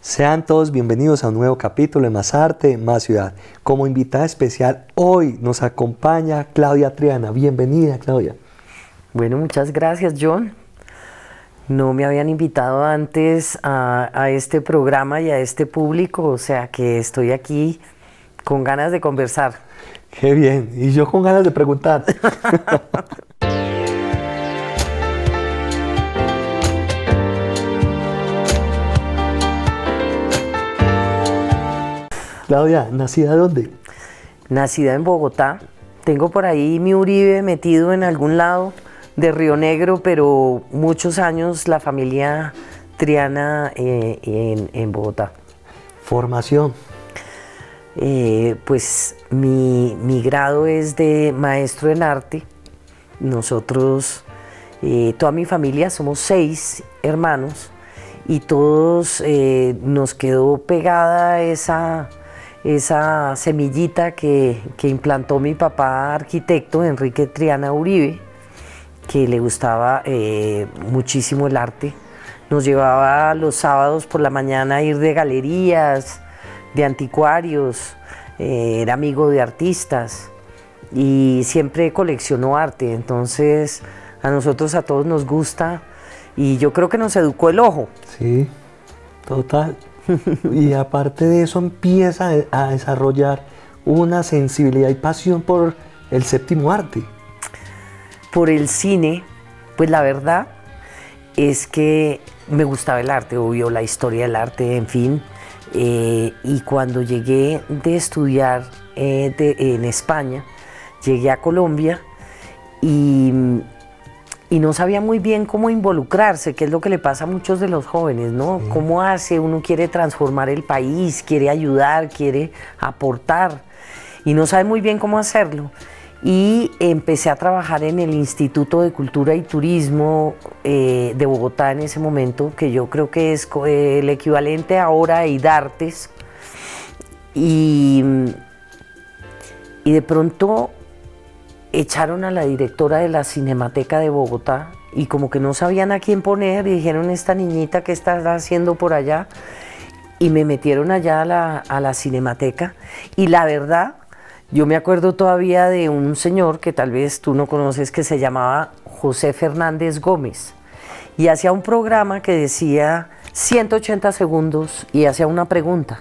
Sean todos bienvenidos a un nuevo capítulo de Más Arte, Más Ciudad. Como invitada especial hoy nos acompaña Claudia Triana. Bienvenida, Claudia. Bueno, muchas gracias, John. No me habían invitado antes a este programa y a este público, o sea que estoy aquí con ganas de conversar. Qué bien, y yo con ganas de preguntar. Claudia, ¿nacida dónde? Nacida en Bogotá. Tengo por ahí mi Uribe metido en algún lado de Río Negro, pero muchos años la familia Triana en Bogotá. Formación. Pues mi grado es de maestro en arte. Nosotros, toda mi familia, somos 6 hermanos y todos nos quedó pegada esa semillita que implantó mi papá arquitecto, Enrique Triana Uribe, que le gustaba muchísimo el arte. Nos llevaba los sábados por la mañana a ir de galerías, de anticuarios, era amigo de artistas y siempre coleccionó arte. Entonces a nosotros a todos nos gusta y yo creo que nos educó el ojo. Sí, total. Y aparte de eso empieza a desarrollar una sensibilidad y pasión por el séptimo arte. Por el cine, pues la verdad es que me gustaba el arte, obvio, la historia del arte, en fin. Y cuando llegué de estudiar en España, llegué a Colombia y no sabía muy bien cómo involucrarse, que es lo que le pasa a muchos de los jóvenes, ¿no? Sí. ¿Cómo hace? Uno quiere transformar el país, quiere ayudar, quiere aportar y no sabe muy bien cómo hacerlo. Y empecé a trabajar en el Instituto de Cultura y Turismo de Bogotá en ese momento, que yo creo que es el equivalente ahora a IDARTES. Y de pronto echaron a la directora de la Cinemateca de Bogotá y como que no sabían a quién poner y dijeron, esta niñita, ¿qué está haciendo por allá? Y me metieron allá a la Cinemateca y la verdad, yo me acuerdo todavía de un señor que tal vez tú no conoces, que se llamaba José Fernández Gómez y hacía un programa que decía 180 segundos y hacía una pregunta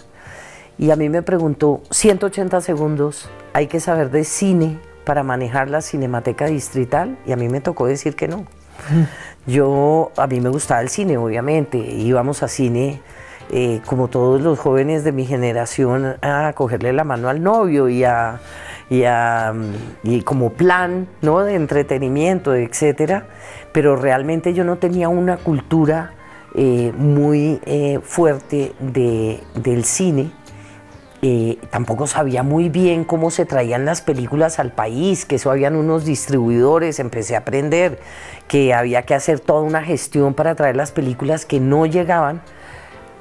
y a mí me preguntó, 180 segundos, hay que saber de cine para manejar la Cinemateca Distrital, y a mí me tocó decir que no. A mí me gustaba el cine, obviamente, íbamos a cine como todos los jóvenes de mi generación a cogerle la mano al novio y como plan, ¿no?, de entretenimiento, etcétera, pero realmente yo no tenía una cultura muy fuerte del cine. Tampoco sabía muy bien cómo se traían las películas al país, que eso habían unos distribuidores, empecé a aprender que había que hacer toda una gestión para traer las películas que no llegaban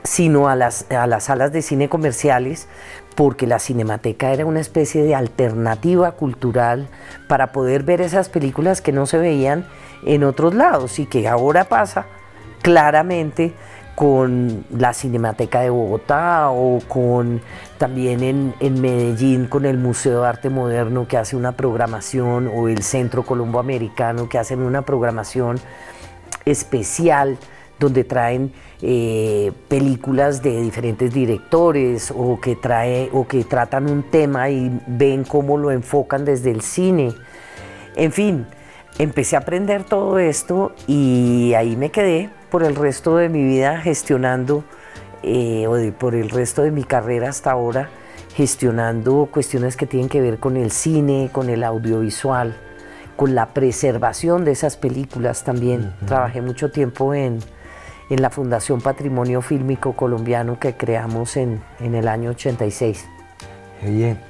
sino a las salas de cine comerciales, porque la Cinemateca era una especie de alternativa cultural para poder ver esas películas que no se veían en otros lados y que ahora pasa claramente con la Cinemateca de Bogotá o también en Medellín con el Museo de Arte Moderno, que hace una programación, o el Centro Colombo Americano, que hacen una programación especial donde traen películas de diferentes directores o que tratan un tema y ven cómo lo enfocan desde el cine. En fin, empecé a aprender todo esto y ahí me quedé por el resto de mi vida gestionando, por el resto de mi carrera hasta ahora, gestionando cuestiones que tienen que ver con el cine, con el audiovisual, con la preservación de esas películas también. Trabajé mucho tiempo en la Fundación Patrimonio Fílmico Colombiano que creamos en el año 86. Qué bien.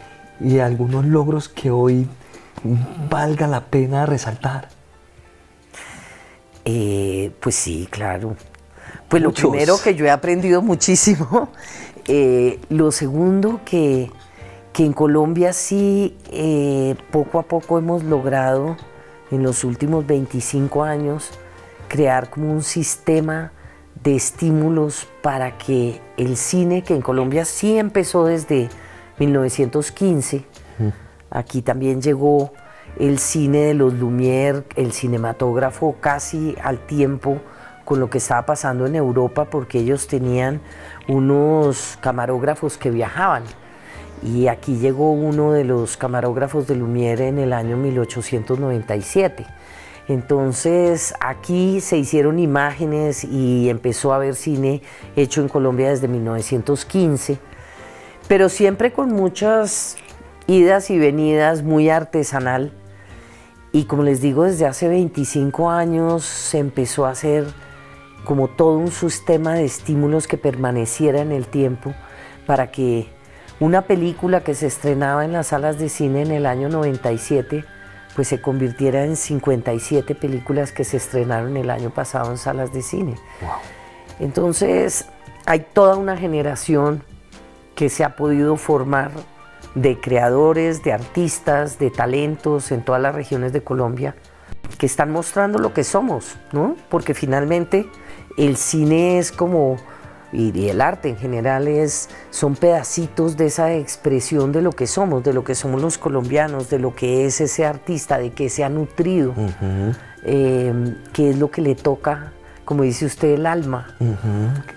¿Y algunos logros que hoy valga la pena resaltar? Pues sí, claro. Pues Muchos. Lo primero, que yo he aprendido muchísimo. Lo segundo, que en Colombia sí, poco a poco hemos logrado en los últimos 25 años crear como un sistema de estímulos para que el cine, que en Colombia sí empezó desde 1915, aquí también llegó el cine de los Lumière, el cinematógrafo casi al tiempo con lo que estaba pasando en Europa, porque ellos tenían unos camarógrafos que viajaban. Y aquí llegó uno de los camarógrafos de Lumière en el año 1897. Entonces aquí se hicieron imágenes y empezó a haber cine hecho en Colombia desde 1915, pero siempre con muchas idas y venidas, muy artesanal. Y como les digo, desde hace 25 años se empezó a hacer como todo un sistema de estímulos que permaneciera en el tiempo para que una película que se estrenaba en las salas de cine en el año 97 pues se convirtiera en 57 películas que se estrenaron el año pasado en salas de cine. Wow. Entonces hay toda una generación que se ha podido formar de creadores, de artistas, de talentos en todas las regiones de Colombia que están mostrando lo que somos, ¿no? Porque finalmente el cine es como, y el arte en general son pedacitos de esa expresión de lo que somos los colombianos, de lo que es ese artista, de qué se ha nutrido, qué es lo que le toca, como dice usted, el alma,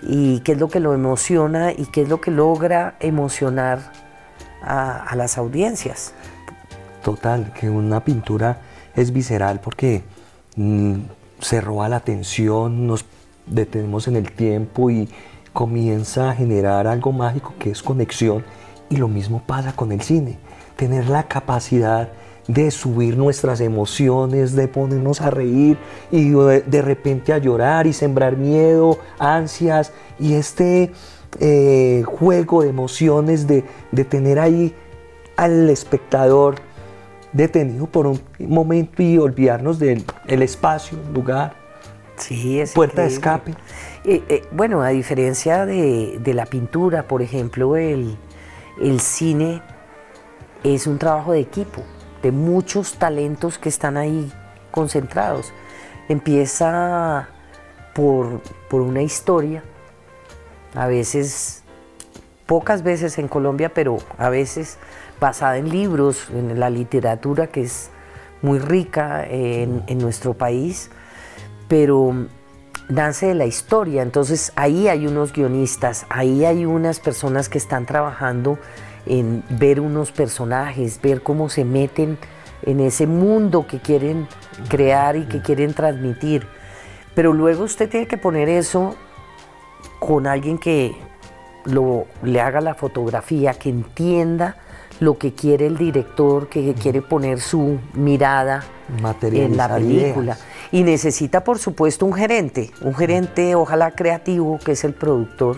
y qué es lo que lo emociona y qué es lo que logra emocionar a las audiencias. Total, que una pintura es visceral porque se roba la atención, nos detenemos en el tiempo y comienza a generar algo mágico que es conexión, y lo mismo pasa con el cine, tener la capacidad de subir nuestras emociones, de ponernos a reír y de repente a llorar y sembrar miedo, ansias, y este juego de emociones de tener ahí al espectador detenido por un momento y olvidarnos del espacio, lugar, sí, es puerta increíble. de escape. Bueno, a diferencia de la pintura, por ejemplo, el cine es un trabajo de equipo, de muchos talentos que están ahí concentrados. Empieza por una historia, a veces, pocas veces en Colombia, pero a veces basada en libros, en la literatura que es muy rica en nuestro país, pero nace de la historia. Entonces ahí hay unos guionistas, ahí hay unas personas que están trabajando en ver unos personajes, ver cómo se meten en ese mundo que quieren crear y que quieren transmitir. Pero luego usted tiene que poner eso con alguien que le haga la fotografía, que entienda lo que quiere el director, que quiere poner su mirada en la película. Ideas. Y necesita, por supuesto, un gerente, ojalá creativo, que es el productor,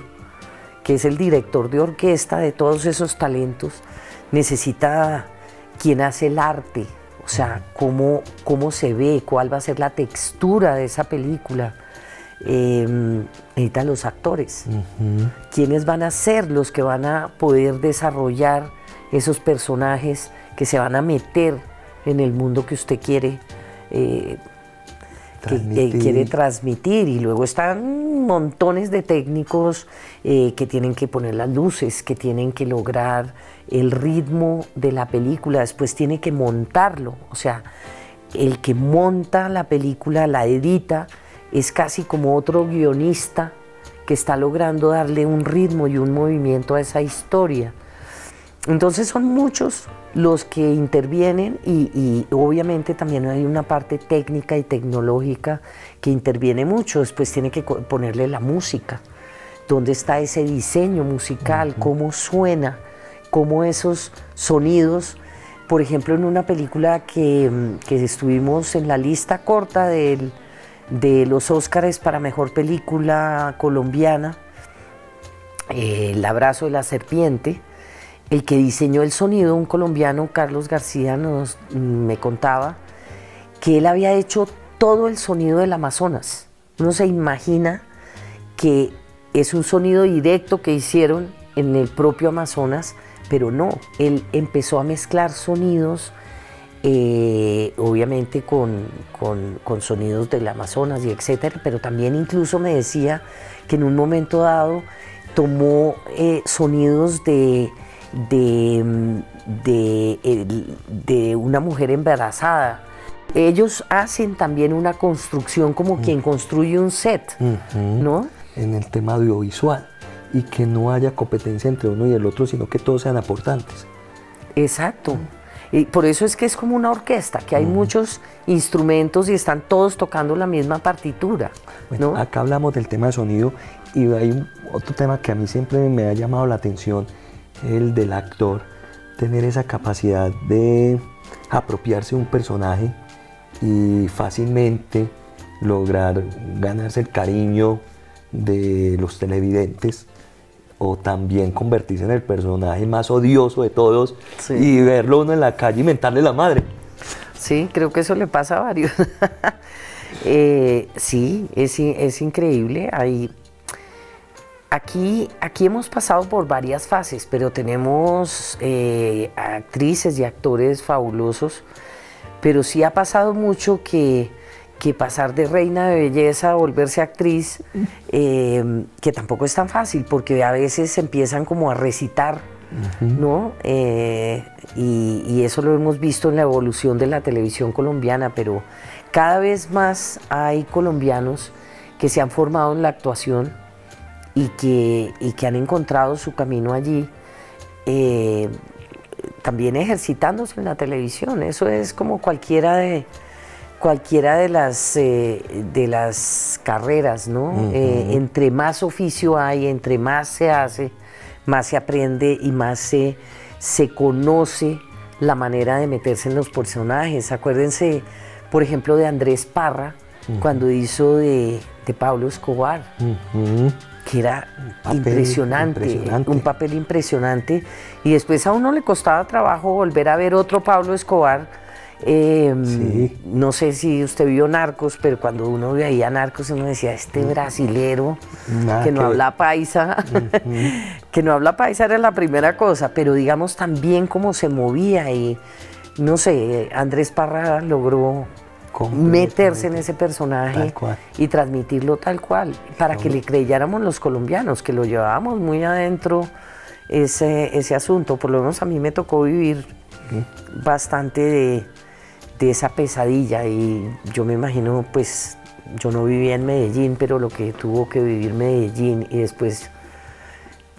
que es el director de orquesta de todos esos talentos. Necesita quien hace el arte, o sea, cómo se ve, cuál va a ser la textura de esa película. Necesitan los actores, quiénes van a ser los que van a poder desarrollar esos personajes que se van a meter en el mundo que usted quiere transmitir. Y luego están montones de técnicos que tienen que poner las luces, que tienen que lograr el ritmo de la película, después tiene que montarlo, o sea, el que monta la película, la edita, es casi como otro guionista que está logrando darle un ritmo y un movimiento a esa historia. Entonces son muchos los que intervienen y obviamente también hay una parte técnica y tecnológica que interviene mucho. Después tiene que ponerle la música, dónde está ese diseño musical, cómo suena, cómo esos sonidos. Por ejemplo, en una película que estuvimos en la lista corta de los Óscares para Mejor Película Colombiana, El Abrazo de la Serpiente, el que diseñó el sonido, un colombiano, Carlos García, me contaba que él había hecho todo el sonido del Amazonas. Uno se imagina que es un sonido directo que hicieron en el propio Amazonas, pero no, él empezó a mezclar sonidos obviamente con sonidos del Amazonas y etcétera, pero también incluso me decía que en un momento dado tomó sonidos de una mujer embarazada. Ellos hacen también una construcción como quien construye un set, ¿no? En el tema audiovisual, y que no haya competencia entre uno y el otro, sino que todos sean aportantes. Exacto. Y por eso es que es como una orquesta, que hay muchos instrumentos y están todos tocando la misma partitura, Bueno, ¿no? acá hablamos del tema de sonido, y hay otro tema que a mí siempre me ha llamado la atención, el del actor, tener esa capacidad de apropiarse de un personaje y fácilmente lograr ganarse el cariño de los televidentes, o también convertirse en el personaje más odioso de todos, Sí. y verlo uno en la calle y mentarle la madre. Sí, creo que eso le pasa a varios. Sí, es increíble. Aquí hemos pasado por varias fases, pero tenemos actrices y actores fabulosos, pero sí ha pasado mucho que pasar de reina de belleza a volverse actriz, que tampoco es tan fácil, porque a veces empiezan como a recitar, ¿no? Y eso lo hemos visto en la evolución de la televisión colombiana, pero cada vez más hay colombianos que se han formado en la actuación y que han encontrado su camino allí, también ejercitándose en la televisión. Eso es como cualquiera de las carreras, ¿no? Entre más oficio hay, entre más se hace, más se aprende y más se conoce la manera de meterse en los personajes. Acuérdense, por ejemplo, de Andrés Parra, cuando hizo de Pablo Escobar, que era impresionante, un papel impresionante, y después a uno le costaba trabajo volver a ver otro Pablo Escobar. Sí. No sé si usted vio Narcos, pero cuando uno veía Narcos uno decía, este brasilero Nada que no que ver. habla paisa, que no habla paisa era la primera cosa, pero digamos también cómo se movía, y no sé, Andrés Parra logró meterse en ese personaje Tal cual. y transmitirlo tal cual, para que le creyéramos los colombianos, que lo llevábamos muy adentro ese asunto. Por lo menos a mí me tocó vivir bastante de esa pesadilla, y yo me imagino, pues yo no vivía en Medellín, pero lo que tuvo que vivir Medellín y después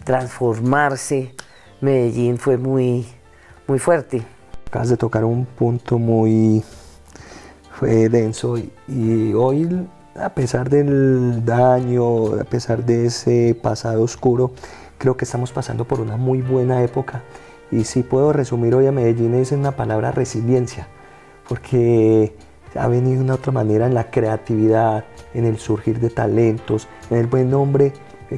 transformarse Medellín fue muy, muy fuerte. Acabas de tocar un punto muy denso, y hoy, a pesar del daño, a pesar de ese pasado oscuro, creo que estamos pasando por una muy buena época. Y si puedo resumir hoy a Medellín es en una palabra: resiliencia, porque ha venido de una otra manera en la creatividad, en el surgir de talentos, en el buen nombre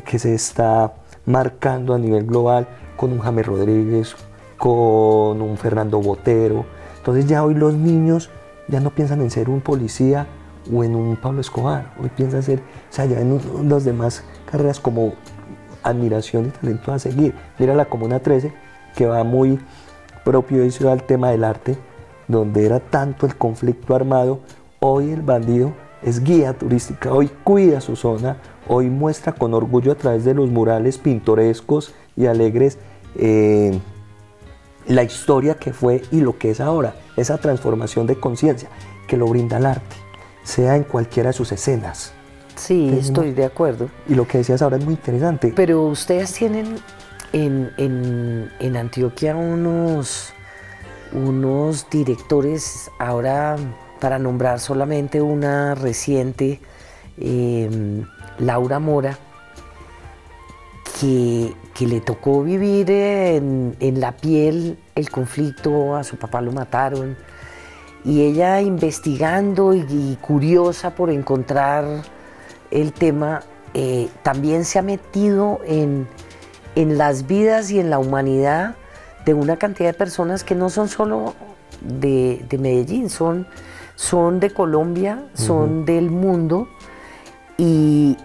que se está marcando a nivel global, con un James Rodríguez, con un Fernando Botero. Entonces ya hoy los niños ya no piensan en ser un policía o en un Pablo Escobar, hoy piensan ser, o sea, ya en las demás carreras como admiración y talento a seguir. Mira la Comuna 13, que va muy propio eso al tema del arte, donde era tanto el conflicto armado. Hoy el bandido es guía turística, hoy cuida su zona, hoy muestra con orgullo a través de los murales pintorescos y alegres la historia que fue y lo que es ahora, esa transformación de conciencia que lo brinda el arte, sea en cualquiera de sus escenas. Sí, estoy de acuerdo. Y lo que decías ahora es muy interesante. Pero ustedes tienen en Antioquia unos directores, ahora para nombrar solamente una reciente, Laura Mora, que le tocó vivir en la piel el conflicto, a su papá lo mataron, y ella investigando y curiosa por encontrar el tema, también se ha metido en las vidas y en la humanidad de una cantidad de personas que no son solo de Medellín, son de Colombia, son del mundo, y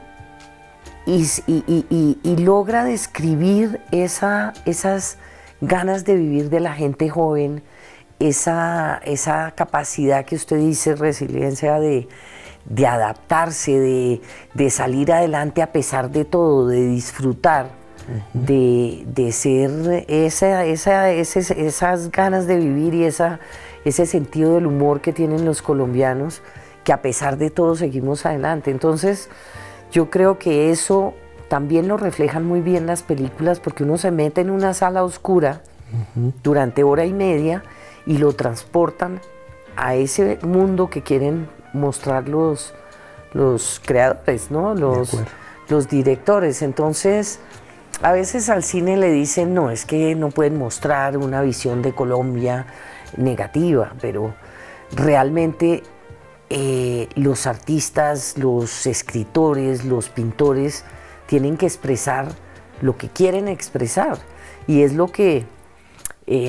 logra describir esas ganas de vivir de la gente joven, esa capacidad que usted dice, resiliencia de adaptarse, de salir adelante a pesar de todo, de disfrutar, de ser esas ganas de vivir y ese sentido del humor que tienen los colombianos, que a pesar de todo seguimos adelante. Entonces, yo creo que eso también lo reflejan muy bien las películas, porque uno se mete en una sala oscura durante hora y media y lo transportan a ese mundo que quieren mostrar los creadores, ¿no? Los directores. Entonces, a veces al cine le dicen, no, es que no pueden mostrar una visión de Colombia negativa, pero realmente los artistas, los escritores, los pintores tienen que expresar lo que quieren expresar, y es lo que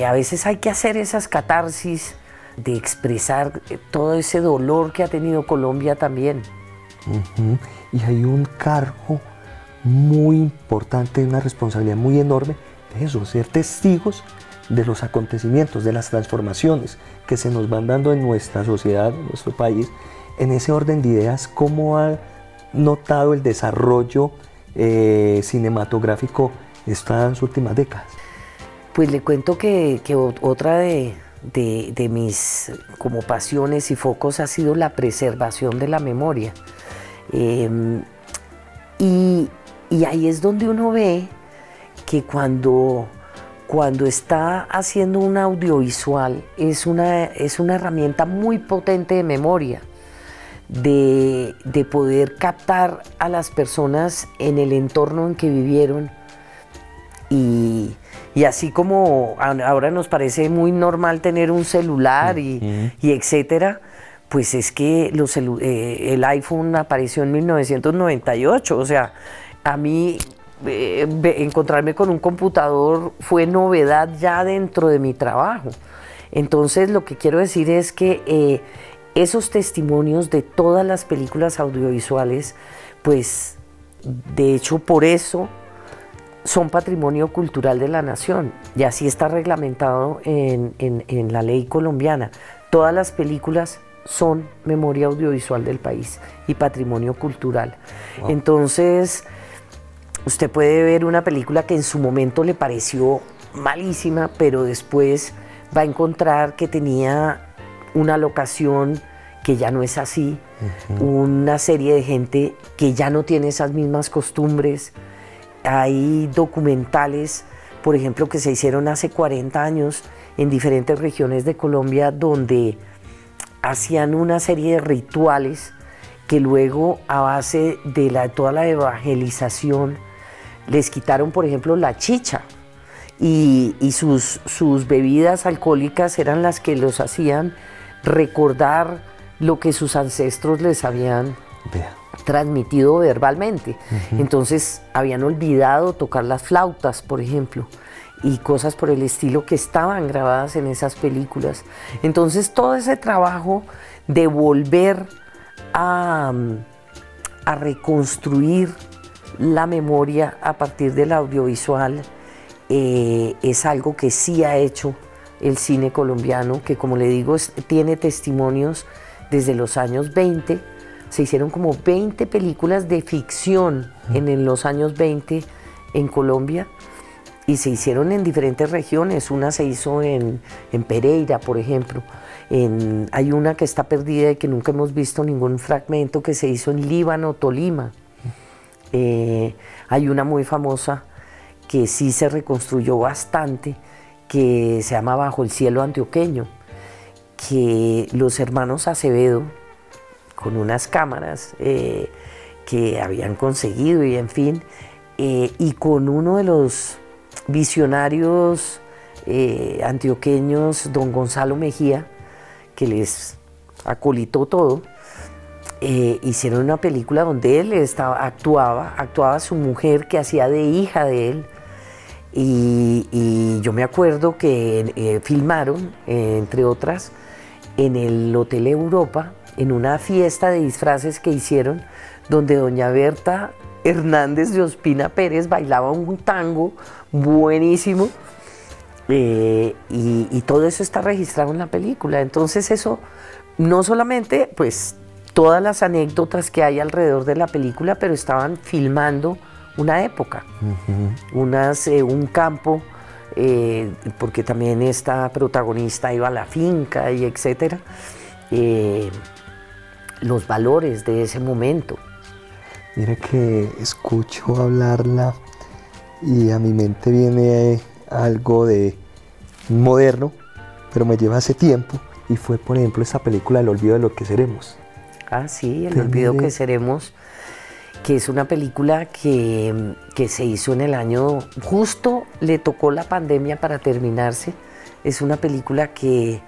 a veces hay que hacer, esas catarsis de expresar todo ese dolor que ha tenido Colombia también. Y hay un cargo muy importante, una responsabilidad muy enorme de eso, ser testigos de los acontecimientos, de las transformaciones que se nos van dando en nuestra sociedad, en nuestro país. En ese orden de ideas, ¿cómo ha notado el desarrollo cinematográfico estas últimas décadas? Pues le cuento que otra de mis como pasiones y focos ha sido la preservación de la memoria. Y ahí es donde uno ve que cuando está haciendo un audiovisual es una herramienta muy potente de memoria, de poder captar a las personas en el entorno en que vivieron, y así como ahora nos parece muy normal tener un celular y etcétera, pues es que el iPhone apareció en 1998, o sea, a mí encontrarme con un computador fue novedad ya dentro de mi trabajo. Entonces, lo que quiero decir es que esos testimonios de todas las películas audiovisuales, pues de hecho por eso son patrimonio cultural de la nación, y así está reglamentado en la ley colombiana. Todas las películas son memoria audiovisual del país y patrimonio cultural. Wow. Entonces, usted puede ver una película que en su momento le pareció malísima, pero después va a encontrar que tenía una locación que ya no es así, una serie de gente que ya no tiene esas mismas costumbres. Hay documentales, por ejemplo, que se hicieron hace 40 años en diferentes regiones de Colombia, donde hacían una serie de rituales que luego, a base de toda la evangelización, les quitaron, por ejemplo, la chicha, y sus bebidas alcohólicas eran las que los hacían recordar lo que sus ancestros les habían transmitido verbalmente. Entonces habían olvidado tocar las flautas, por ejemplo, y cosas por el estilo que estaban grabadas en esas películas. Entonces, todo ese trabajo de volver a reconstruir la memoria a partir del audiovisual es algo que sí ha hecho el cine colombiano, que, como le digo, tiene testimonios desde los años 20. Se hicieron como 20 películas de ficción en los años 20 en Colombia, y se hicieron en diferentes regiones. Una se hizo en Pereira, por ejemplo. Hay una que está perdida y que nunca hemos visto ningún fragmento, que se hizo en Líbano, Tolima. Hay una muy famosa que sí se reconstruyó bastante, que se llama Bajo el cielo antioqueño, que los hermanos Acevedo, con unas cámaras que habían conseguido, y en fin, y con uno de los visionarios antioqueños, don Gonzalo Mejía, que les acolitó todo, hicieron una película donde él actuaba su mujer, que hacía de hija de él, y yo me acuerdo que filmaron, entre otras, en el Hotel Europa, en una fiesta de disfraces que hicieron, donde doña Berta Hernández de Ospina Pérez bailaba un tango buenísimo, y todo eso está registrado en la película. Entonces eso, no solamente pues todas las anécdotas que hay alrededor de la película, pero estaban filmando una época, un campo, porque también esta protagonista iba a la finca y etcétera, los valores de ese momento. Mira que escucho hablarla y a mi mente viene algo de moderno, pero me lleva hace tiempo, y fue por ejemplo esa película El olvido de lo que seremos. Ah, sí, El olvido que seremos, que es una película que se hizo en el año, justo le tocó la pandemia para terminarse. Es una película que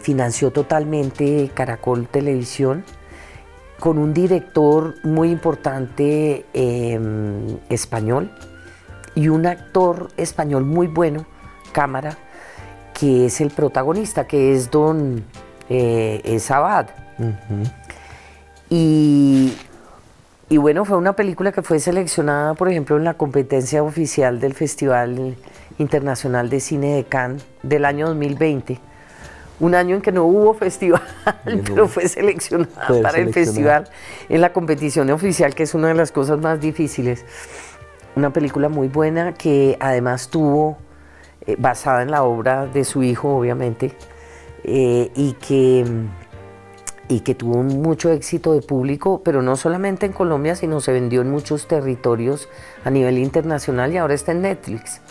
financió totalmente Caracol Televisión, con un director muy importante español y un actor español muy bueno, Cámara, que es el protagonista, que es Don Abad. Y bueno, fue una película que fue seleccionada, por ejemplo, en la competencia oficial del Festival Internacional de Cine de Cannes del año 2020. Un año en que no hubo festival, pero fue seleccionada para el festival en la competición oficial, que es una de las cosas más difíciles. Una película muy buena que además tuvo, basada en la obra de su hijo, obviamente, y que tuvo mucho éxito de público, pero no solamente en Colombia, sino se vendió en muchos territorios a nivel internacional y ahora está en Netflix.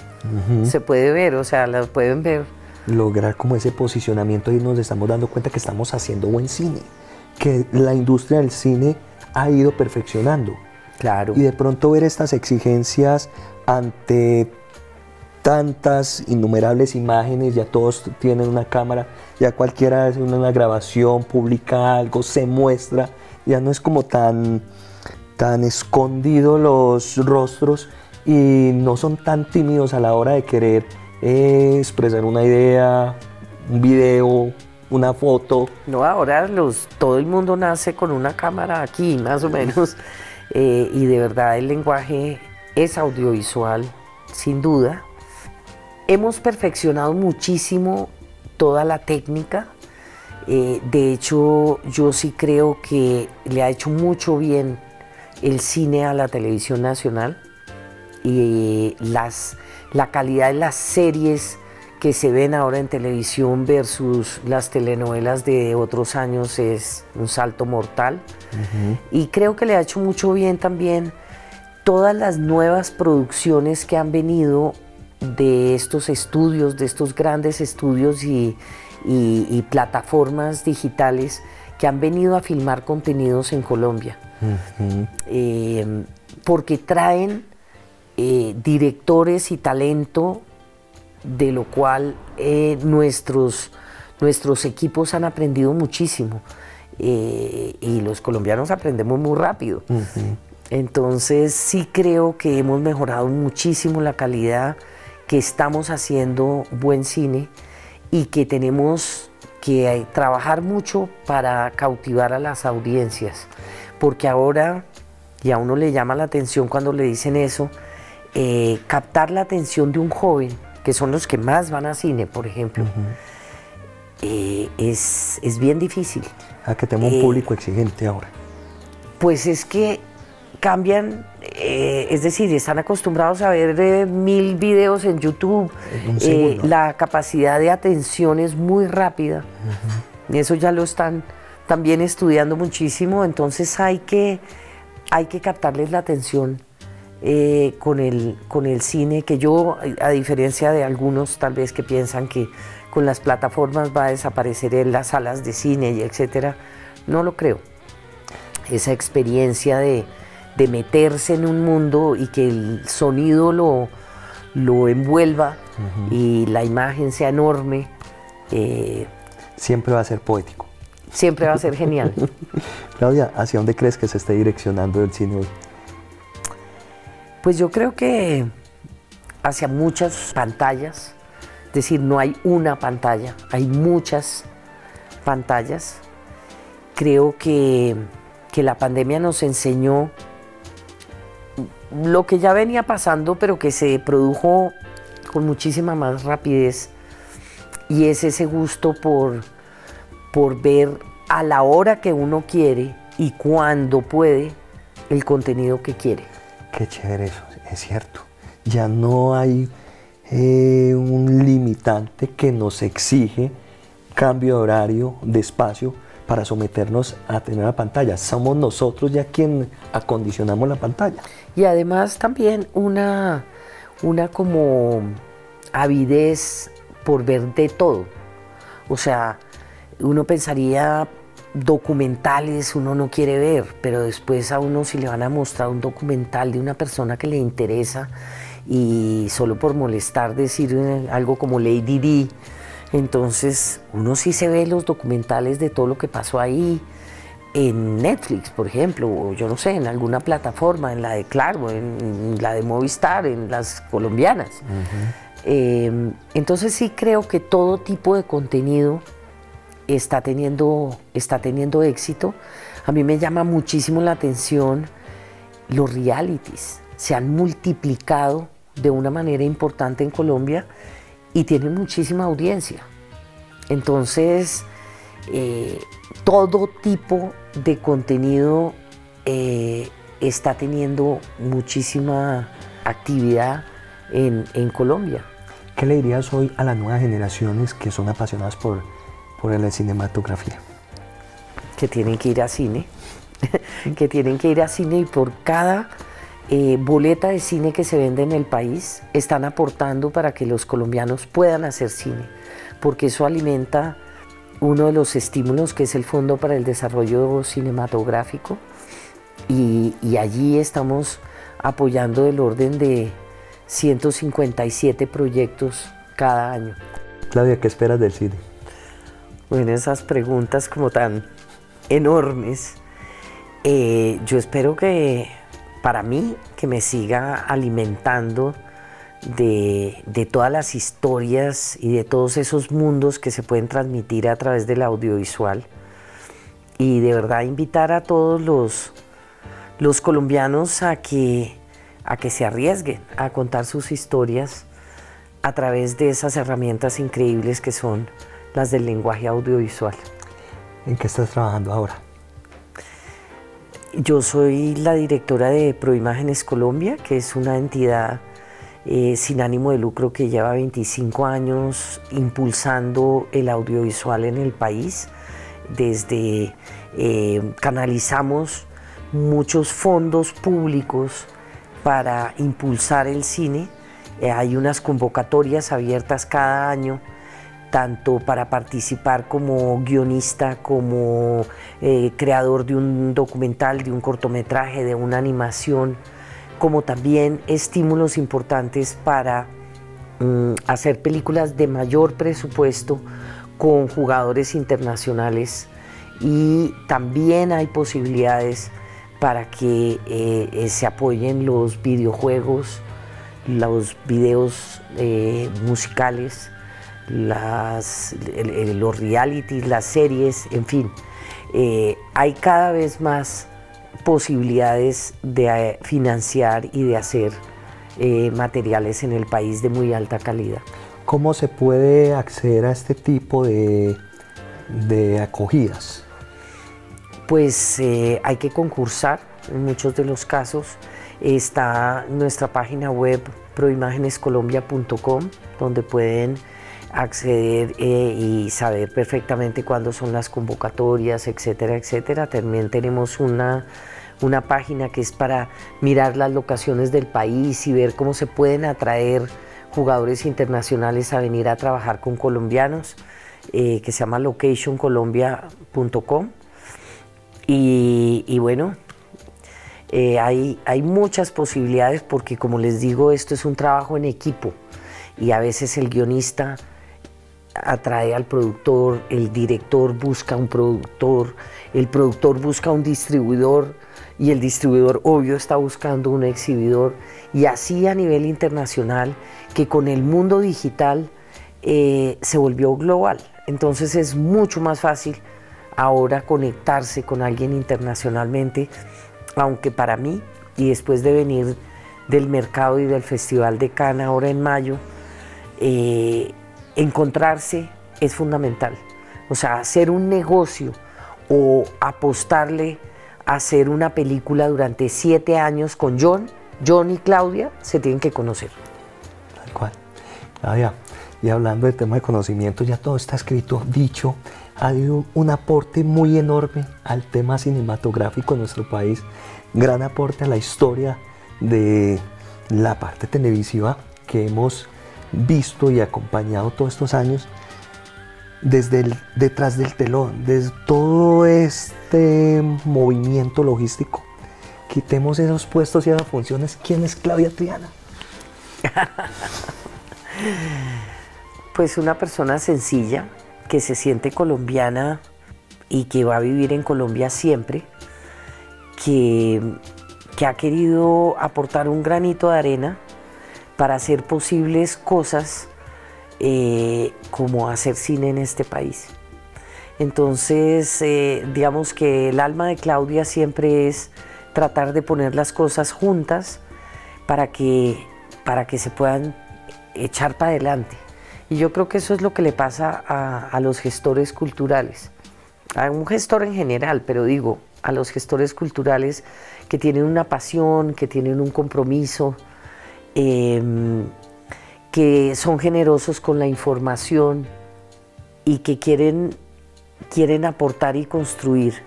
Se puede ver, o sea, la pueden ver. Lograr como ese posicionamiento, y nos estamos dando cuenta que estamos haciendo buen cine, que la industria del cine ha ido perfeccionando. Claro. Y de pronto ver estas exigencias ante tantas innumerables imágenes, ya todos tienen una cámara, ya cualquiera hace una grabación, publica algo, se muestra, ya no es como tan escondido los rostros, y no son tan tímidos a la hora de querer expresar una idea, un video, una foto. No, ahora todo el mundo nace con una cámara aquí, más o menos, y de verdad el lenguaje es audiovisual, sin duda. Hemos perfeccionado muchísimo toda la técnica. De hecho, yo sí creo que le ha hecho mucho bien el cine a la televisión nacional, y la calidad de las series que se ven ahora en televisión versus las telenovelas de otros años es un salto mortal. Y creo que le ha hecho mucho bien también todas las nuevas producciones que han venido de estos estudios, de estos grandes estudios y plataformas digitales que han venido a filmar contenidos en Colombia. Porque traen directores y talento, de lo cual nuestros equipos han aprendido muchísimo, y los colombianos aprendemos muy rápido. Entonces sí creo que hemos mejorado muchísimo la calidad, que estamos haciendo buen cine y que tenemos que trabajar mucho para cautivar a las audiencias, porque ahora, y a uno le llama la atención cuando le dicen eso, captar la atención de un joven, que son los que más van a cine, por ejemplo, es bien difícil. Que tenemos un público exigente ahora. Pues es que cambian, es decir, están acostumbrados a ver 1000 videos en YouTube, la capacidad de atención es muy rápida, eso ya lo están también estudiando muchísimo, entonces hay que captarles la atención con el cine, que yo, a diferencia de algunos tal vez que piensan que con las plataformas va a desaparecer en las salas de cine y etcétera, no lo creo. Esa experiencia de meterse en un mundo y que el sonido lo envuelva y la imagen sea enorme, siempre va a ser poético. Siempre va a ser genial. Claudia, ¿hacia dónde crees que se esté direccionando el cine hoy? Pues yo creo que hacia muchas pantallas, es decir, no hay una pantalla, hay muchas pantallas. Creo que la pandemia nos enseñó lo que ya venía pasando, pero que se produjo con muchísima más rapidez, y es ese gusto por ver a la hora que uno quiere y cuando puede el contenido que quiere. Qué chévere eso, es cierto. Ya no hay un limitante que nos exige cambio de horario, de espacio, para someternos a tener la pantalla. Somos nosotros ya quien acondicionamos la pantalla. Y además también una como avidez por ver de todo. O sea, uno pensaría documentales uno no quiere ver, pero después a uno si le van a mostrar un documental de una persona que le interesa y solo por molestar decir algo como Lady Di, entonces uno sí se ve los documentales de todo lo que pasó ahí en Netflix, por ejemplo, o yo no sé, en alguna plataforma, en la de Claro, en la de Movistar, en las colombianas. Entonces sí creo que todo tipo de contenido está teniendo éxito. A mí me llama muchísimo la atención los realities. Se han multiplicado de una manera importante en Colombia y tienen muchísima audiencia. Entonces, todo tipo de contenido está teniendo muchísima actividad en Colombia. ¿Qué le dirías hoy a las nuevas generaciones que son apasionadas por la cinematografía? Que tienen que ir a cine, que tienen que ir a cine, y por cada boleta de cine que se vende en el país están aportando para que los colombianos puedan hacer cine, porque eso alimenta uno de los estímulos que es el Fondo para el Desarrollo Cinematográfico, y allí estamos apoyando del orden de 157 proyectos cada año. Claudia, ¿qué esperas del cine? Bueno, esas preguntas como tan enormes. Yo espero que, para mí, que me siga alimentando de todas las historias y de todos esos mundos que se pueden transmitir a través del audiovisual. Y de verdad invitar a todos los colombianos a que se arriesguen a contar sus historias a través de esas herramientas increíbles que son las del lenguaje audiovisual. ¿En qué estás trabajando ahora? Yo soy la directora de Proimágenes Colombia, que es una entidad sin ánimo de lucro que lleva 25 años impulsando el audiovisual en el país. Desde canalizamos muchos fondos públicos para impulsar el cine. Hay unas convocatorias abiertas cada año, tanto para participar como guionista, como creador de un documental, de un cortometraje, de una animación, como también estímulos importantes para hacer películas de mayor presupuesto con jugadores internacionales, y también hay posibilidades para que se apoyen los videojuegos, los videos musicales, los realities, las series, en fin. Hay cada vez más posibilidades de financiar y de hacer materiales en el país de muy alta calidad. ¿Cómo se puede acceder a este tipo de acogidas? Pues hay que concursar en muchos de los casos. Está nuestra página web proimagenescolombia.com, donde pueden acceder y saber perfectamente cuándo son las convocatorias, etcétera, etcétera. También tenemos una página que es para mirar las locaciones del país y ver cómo se pueden atraer jugadores internacionales a venir a trabajar con colombianos, que se llama locationcolombia.com. Y bueno, hay muchas posibilidades, porque como les digo, esto es un trabajo en equipo, y a veces el guionista atrae al productor, el director busca un productor, el productor busca un distribuidor, y el distribuidor obvio está buscando un exhibidor, y así a nivel internacional, que con el mundo digital se volvió global. Entonces es mucho más fácil ahora conectarse con alguien internacionalmente, aunque para mí, y después de venir del mercado y del Festival de Cannes ahora en mayo, encontrarse es fundamental. O sea, hacer un negocio o apostarle a hacer una película durante 7 años con John y Claudia se tienen que conocer. Tal cual. Claudia, y hablando del tema de conocimiento, ya todo está escrito, dicho, ha habido un aporte muy enorme al tema cinematográfico en nuestro país, gran aporte a la historia de la parte televisiva que hemos visto y acompañado todos estos años. Detrás del telón, desde todo este movimiento logístico, quitemos esos puestos y esas funciones. ¿Quién es Claudia Triana? Pues una persona sencilla, que se siente colombiana y que va a vivir en Colombia siempre, que ha querido aportar un granito de arena para hacer posibles cosas como hacer cine en este país. Entonces, digamos que el alma de Claudia siempre es tratar de poner las cosas juntas para que se puedan echar para adelante. Y yo creo que eso es lo que le pasa a los gestores culturales, a un gestor en general, pero digo, a los gestores culturales que tienen una pasión, que tienen un compromiso, que son generosos con la información y que quieren aportar y construir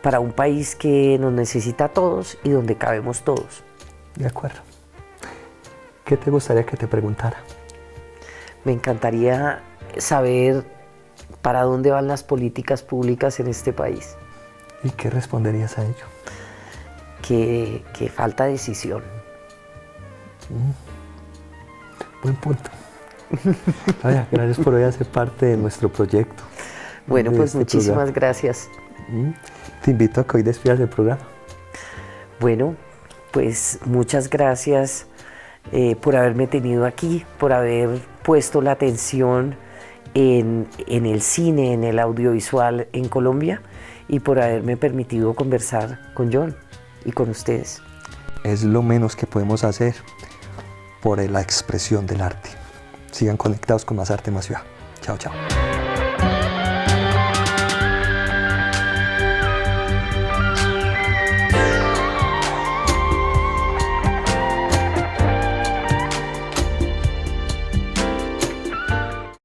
para un país que nos necesita a todos y donde cabemos todos. De acuerdo. ¿Qué te gustaría que te preguntara? Me encantaría saber para dónde van las políticas públicas en este país. ¿Y qué responderías a ello? Que falta decisión. Buen punto. Claudia, gracias por hoy hacer parte de nuestro proyecto. Bueno, pues este muchísimas programa. Gracias. Te invito a que hoy despidas el programa. Bueno, pues muchas gracias por haberme tenido aquí, por haber puesto la atención en el cine, en el audiovisual en Colombia y por haberme permitido conversar con John y con ustedes. Es lo menos que podemos hacer por la expresión del arte. Sigan conectados con Más Arte, Más Ciudad. Chao, chao.